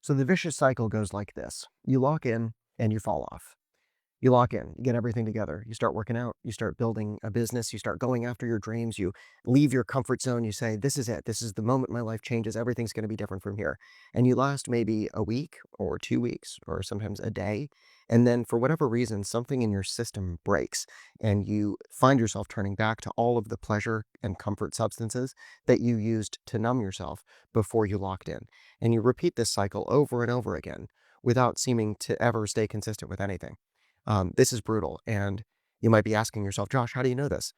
So the vicious cycle goes like this. You lock in and you fall off. You lock in, you get everything together. You start working out, you start building a business, you start going after your dreams, you leave your comfort zone, you say, this is it. This is the moment my life changes. Everything's going to be different from here. And you last maybe a week or 2 weeks or sometimes a day. And then for whatever reason, something in your system breaks and you find yourself turning back to all of the pleasure and comfort substances that you used to numb yourself before you locked in. And you repeat this cycle over and over again without seeming to ever stay consistent with anything. This is brutal. And you might be asking yourself, Josh, how do you know this?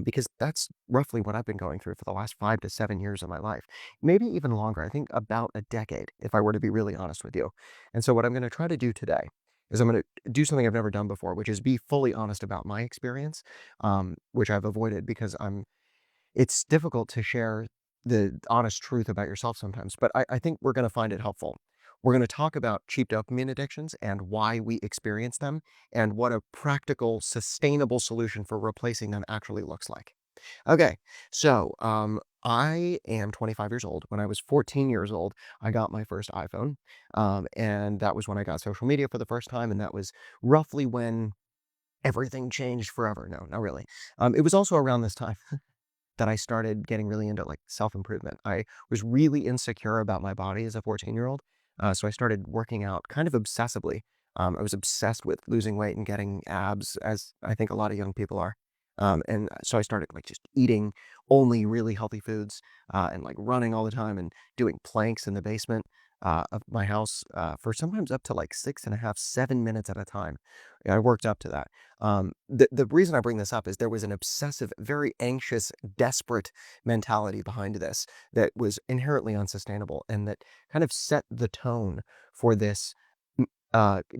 Because that's roughly what I've been going through for the last 5 to 7 years of my life, maybe even longer. I think about a decade, if I were to be really honest with you. And so, what I'm going to try to do today is I'm going to do something I've never done before, which is be fully honest about my experience, which I've avoided because it's difficult to share the honest truth about yourself sometimes, but I think we're going to find it helpful. We're going to talk about cheap dopamine addictions and why we experience them and what a practical, sustainable solution for replacing them actually looks like. Okay, so I am 25 years old. When I was 14 years old, I got my first iPhone. And that was when I got social media for the first time. And that was roughly when everything changed forever. No, not really. It was also around this time that I started getting really into like self-improvement. I was really insecure about my body as a 14-year-old. So I started working out kind of obsessively. I was obsessed with losing weight and getting abs, as I think a lot of young people are. And so I started like just eating only really healthy foods and like running all the time and doing planks in the basement of my house for sometimes up to like 6.5, 7 minutes at a time. Yeah, I worked up to that. The reason I bring this up is there was an obsessive, very anxious, desperate mentality behind this that was inherently unsustainable and that kind of set the tone for this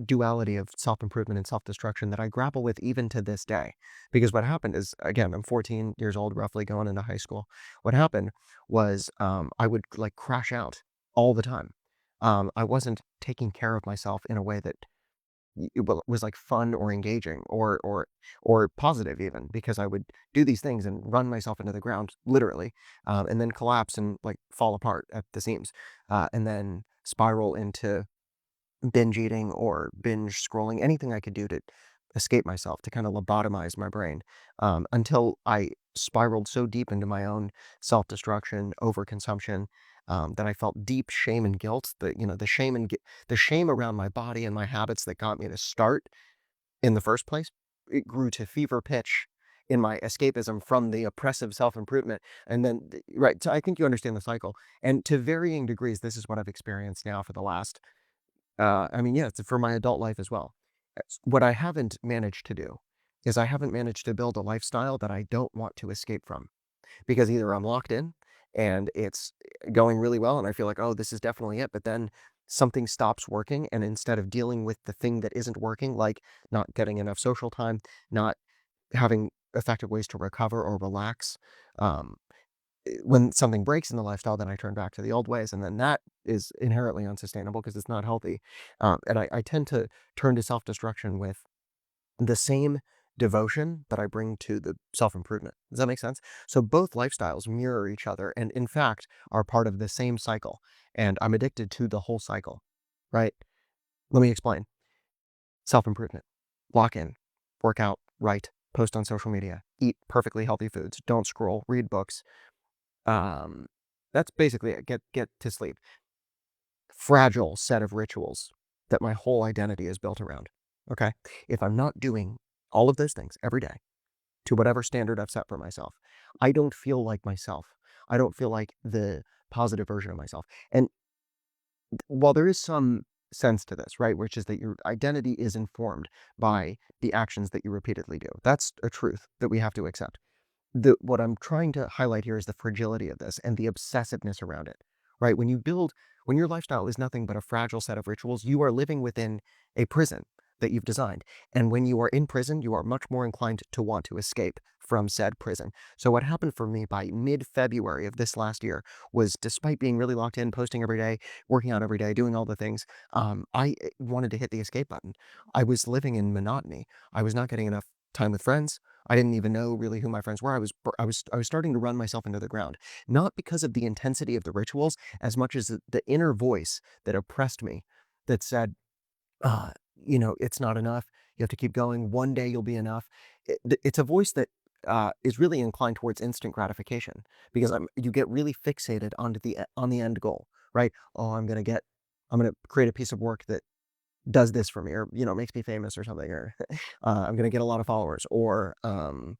duality of self-improvement and self-destruction that I grapple with even to this day. Because what happened is, again, I'm 14 years old, roughly going into high school. What happened was I would like crash out all the time. I wasn't taking care of myself in a way that was like fun or engaging or positive even, because I would do these things and run myself into the ground literally, and then collapse and like fall apart at the seams, and then spiral into binge eating or binge scrolling, anything I could do to escape myself, to kind of lobotomize my brain, until I spiraled so deep into my own self-destruction, overconsumption, that I felt deep shame and guilt. The shame around my body and my habits that got me to start in the first place. It grew to fever pitch in my escapism from the oppressive self-improvement. And then, right, so I think you understand the cycle. And to varying degrees, this is what I've experienced now for the last I mean, yeah, it's for my adult life as well. What I haven't managed to do is I haven't managed to build a lifestyle that I don't want to escape from, because either I'm locked in and it's going really well and I feel like, oh, this is definitely it. But then something stops working. And instead of dealing with the thing that isn't working, like not getting enough social time, not having effective ways to recover or relax, um, when something breaks in the lifestyle, then I turn back to the old ways, and then that is inherently unsustainable because it's not healthy. And I tend to turn to self-destruction with the same devotion that I bring to the self-improvement. Does that make sense? So both lifestyles mirror each other and in fact are part of the same cycle. And I'm addicted to the whole cycle, right? Let me explain. Self-improvement. Lock in, work out, write, post on social media, eat perfectly healthy foods, don't scroll, read books, um, that's basically it. Get to sleep. Fragile set of rituals that my whole identity is built around. Okay? If I'm not doing all of those things every day to whatever standard I've set for myself, I don't feel like myself. I don't feel like the positive version of myself. And while there is some sense to this, right, which is that your identity is informed by the actions that you repeatedly do. That's a truth that we have to accept. What I'm trying to highlight here is the fragility of this and the obsessiveness around it, right? When your lifestyle is nothing but a fragile set of rituals, you are living within a prison that you've designed. And when you are in prison, you are much more inclined to want to escape from said prison. So what happened for me by mid-February of this last year was, despite being really locked in, posting every day, working out every day, doing all the things, I wanted to hit the escape button. I was living in monotony. I was not getting enough time with friends. I didn't even know really who my friends were. I was starting to run myself into the ground, not because of the intensity of the rituals as much as the inner voice that oppressed me, that said, uh, it's not enough. You have to keep going. One day you'll be enough. It's a voice that is really inclined towards instant gratification because you get really fixated on the end goal, right? Oh, I'm gonna create a piece of work that does this for me, or makes me famous or something, or I'm gonna get a lot of followers, or I'm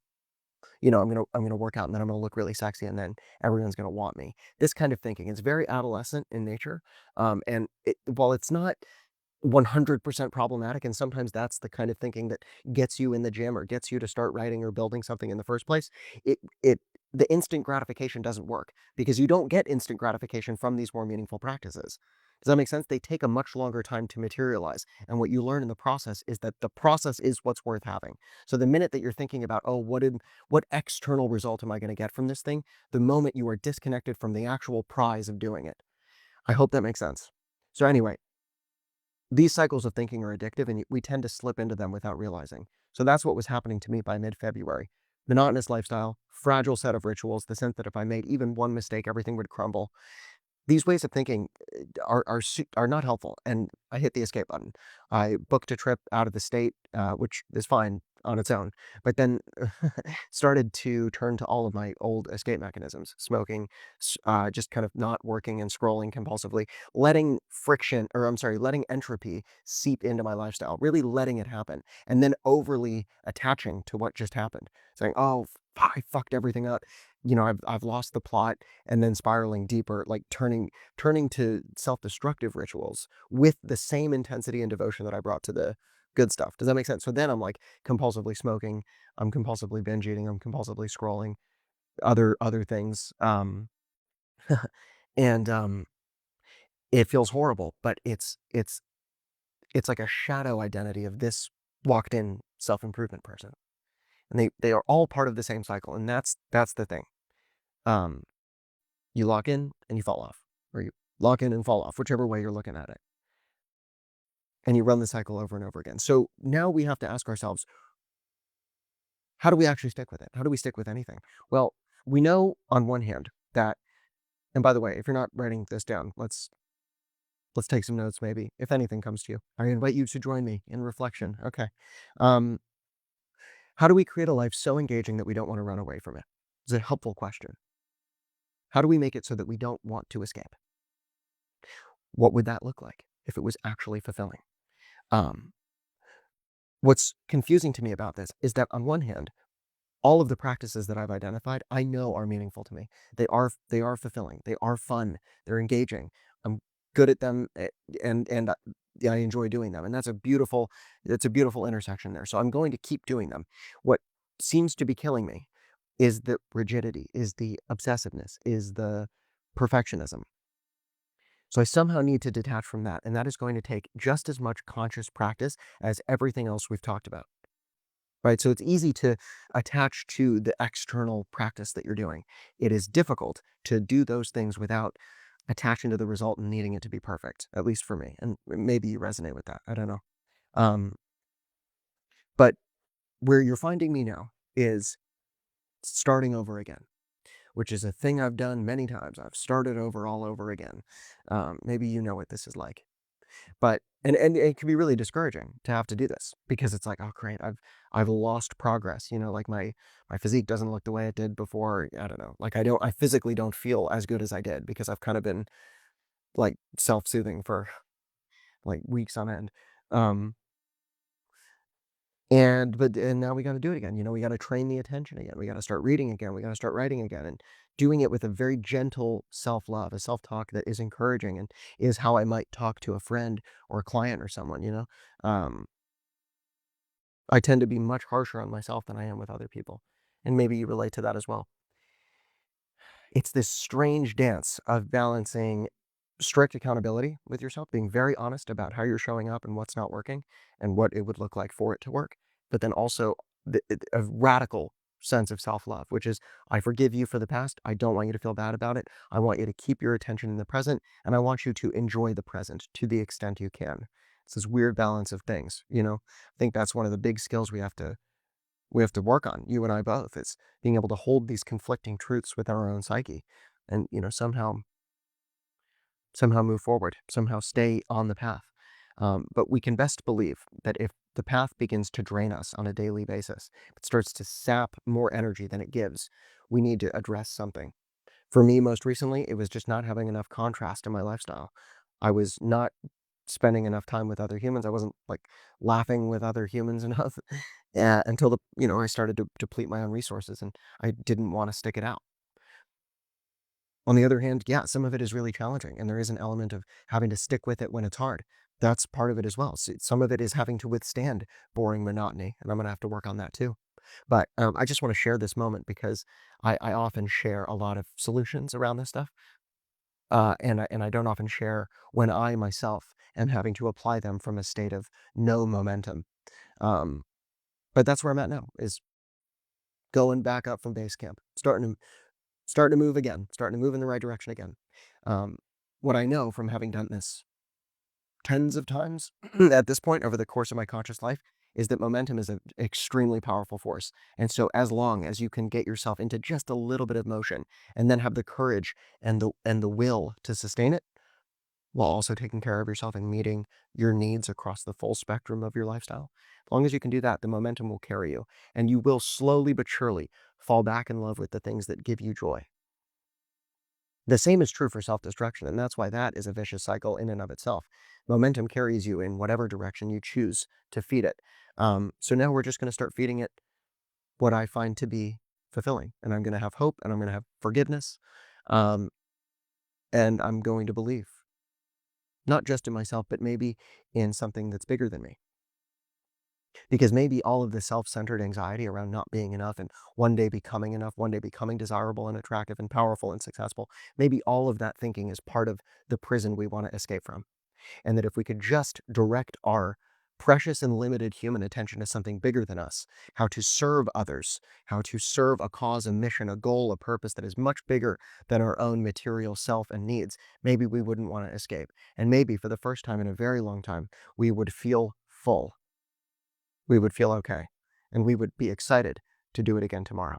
gonna work out and then I'm gonna look really sexy and then everyone's gonna want me. This kind of thinking, it's very adolescent in nature, and while it's not 100% problematic, and sometimes that's the kind of thinking that gets you in the gym or gets you to start writing or building something in the first place. It the instant gratification doesn't work because you don't get instant gratification from these more meaningful practices. Does that make sense? They take a much longer time to materialize. And what you learn in the process is that the process is what's worth having. So the minute that you're thinking about, oh, what external result am I going to get from this thing? The moment you are disconnected from the actual prize of doing it. I hope that makes sense. So anyway, these cycles of thinking are addictive and we tend to slip into them without realizing. So that's what was happening to me by mid-February. Monotonous lifestyle, fragile set of rituals, the sense that if I made even one mistake, everything would crumble. These ways of thinking are not helpful, and I hit the escape button. I booked a trip out of the state, which is fine on its own, but then started to turn to all of my old escape mechanisms: smoking, just kind of not working and scrolling compulsively, letting entropy seep into my lifestyle, really letting it happen, and then overly attaching to what just happened, saying, "Oh, I fucked everything up. I've lost the plot," and then spiraling deeper, like turning to self-destructive rituals with the same intensity and devotion that I brought to the good stuff. Does that make sense? So then I'm like compulsively smoking, I'm compulsively binge eating, I'm compulsively scrolling, other things. And it feels horrible, but it's like a shadow identity of this walked in self-improvement person. And they are all part of the same cycle. And that's the thing. Um, you lock in and you fall off, or you lock in and fall off, whichever way you're looking at it. And you run the cycle over and over again. So now we have to ask ourselves, how do we actually stick with it? How do we stick with anything? Well, we know on one hand that, and by the way, if you're not writing this down, let's take some notes maybe, if anything comes to you. I invite you to join me in reflection. Okay. Um, how do we create a life so engaging that we don't want to run away from it? It's a helpful question. How do we make it so that we don't want to escape? What would that look like if it was actually fulfilling? Um, what's confusing to me about this is that on one hand, all of the practices that I've identified, I know are meaningful to me. They are fulfilling. They are fun. They're engaging. I'm good at them, and yeah, I enjoy doing them. And that's a beautiful intersection there. So I'm going to keep doing them. What seems to be killing me is the rigidity, is the obsessiveness, is the perfectionism. So I somehow need to detach from that, and that is going to take just as much conscious practice as everything else we've talked about. Right? So it's easy to attach to the external practice that you're doing. It is difficult to do those things without attaching to the result and needing it to be perfect, at least for me. And maybe you resonate with that. I don't know. Um, but where you're finding me now is starting over again, which is a thing I've done many times. I've started over all over again. Maybe you know what this is like. But and it can be really discouraging to have to do this because it's like, "Oh, great, I've lost progress," like my physique doesn't look the way it did before. I don't know. Like I physically don't feel as good as I did because I've kind of been like self-soothing for like weeks on end. Um and now we got to do it again. We got to train the attention again. We got to start reading again. We got to start writing again, and doing it with a very gentle self-love, a self-talk that is encouraging and is how I might talk to a friend or a client or someone. Um I tend to be much harsher on myself than I am with other people. And maybe you relate to that as well. It's this strange dance of balancing strict accountability with yourself, being very honest about how you're showing up and what's not working and what it would look like for it to work. But then also a radical sense of self-love, which is, I forgive you for the past. I don't want you to feel bad about it. I want you to keep your attention in the present, and I want you to enjoy the present to the extent you can. It's this weird balance of things. I think that's one of the big skills we have to work on, you and I both, is being able to hold these conflicting truths within our own psyche and, somehow move forward, somehow stay on the path. But we can best believe that if the path begins to drain us on a daily basis, if it starts to sap more energy than it gives, we need to address something. For me, most recently, it was just not having enough contrast in my lifestyle. I was not spending enough time with other humans. I wasn't like laughing with other humans enough until I started to deplete my own resources and I didn't want to stick it out. On the other hand, yeah, some of it is really challenging, and there is an element of having to stick with it when it's hard. That's part of it as well. Some of it is having to withstand boring monotony, and I'm going to have to work on that too. But I just want to share this moment because I often share a lot of solutions around this stuff, and I don't often share when I myself am having to apply them from a state of no momentum. Um, but that's where I'm at now, is going back up from base camp, starting to move again, starting to move in the right direction again. Um, what I know from having done this tens of times at this point over the course of my conscious life is that momentum is an extremely powerful force. And so as long as you can get yourself into just a little bit of motion and then have the courage and the will to sustain it while also taking care of yourself and meeting your needs across the full spectrum of your lifestyle. As long as you can do that, the momentum will carry you and you will slowly but surely fall back in love with the things that give you joy. The same is true for self-destruction, and that's why that is a vicious cycle in and of itself. Momentum carries you in whatever direction you choose to feed it. So now we're just going to start feeding it what I find to be fulfilling, and I'm going to have hope, and I'm going to have forgiveness, um, and I'm going to believe, not just in myself, but maybe in something that's bigger than me. Because maybe all of the self-centered anxiety around not being enough and one day becoming enough, one day becoming desirable and attractive and powerful and successful, maybe all of that thinking is part of the prison we want to escape from. And that if we could just direct our precious and limited human attention to something bigger than us, how to serve others, how to serve a cause, a mission, a goal, a purpose that is much bigger than our own material self and needs, maybe we wouldn't want to escape. And maybe for the first time in a very long time, we would feel full. We would feel okay, and we would be excited to do it again tomorrow.